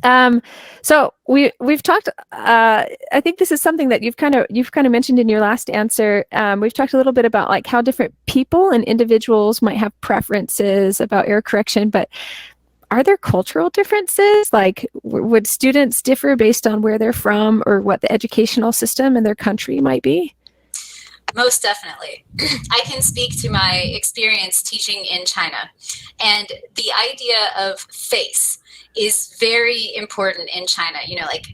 Um, so we've talked. I think this is something that you've kind of mentioned in your last answer. We've talked a little bit about like how different people and individuals might have preferences about error correction, but are there cultural differences? Like, would students differ based on where they're from or what the educational system in their country might be? Most definitely. I can speak to my experience teaching in China. And the idea of face is very important in China, like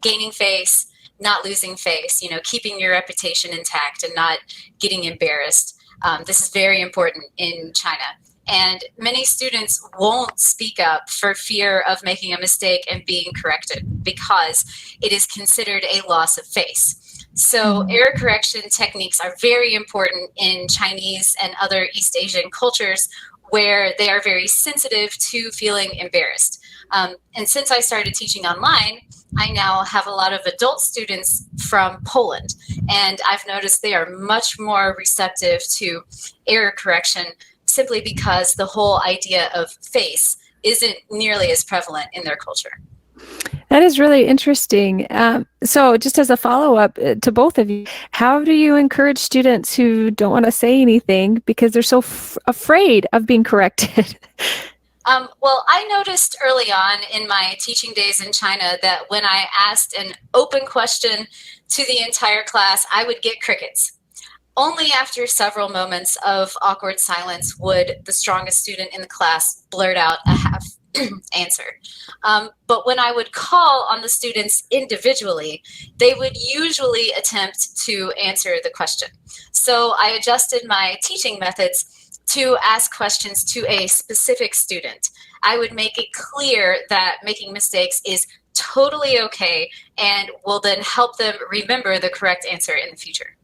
gaining face, not losing face, keeping your reputation intact and not getting embarrassed. This is very important in China. And many students won't speak up for fear of making a mistake and being corrected because it is considered a loss of face. So error correction techniques are very important in Chinese and other East Asian cultures where they are very sensitive to feeling embarrassed. And since I started teaching online, I now have a lot of adult students from Poland, and I've noticed they are much more receptive to error correction simply because the whole idea of face isn't nearly as prevalent in their culture. That is really interesting. So just as a follow-up to both of you, how do you encourage students who don't want to say anything because they're so afraid of being corrected? Well, I noticed early on in my teaching days in China that when I asked an open question to the entire class, I would get crickets. Only after several moments of awkward silence would the strongest student in the class blurt out a half answer. But when I would call on the students individually, they would usually attempt to answer the question. So I adjusted my teaching methods to ask questions to a specific student. I would make it clear that making mistakes is totally okay and will then help them remember the correct answer in the future.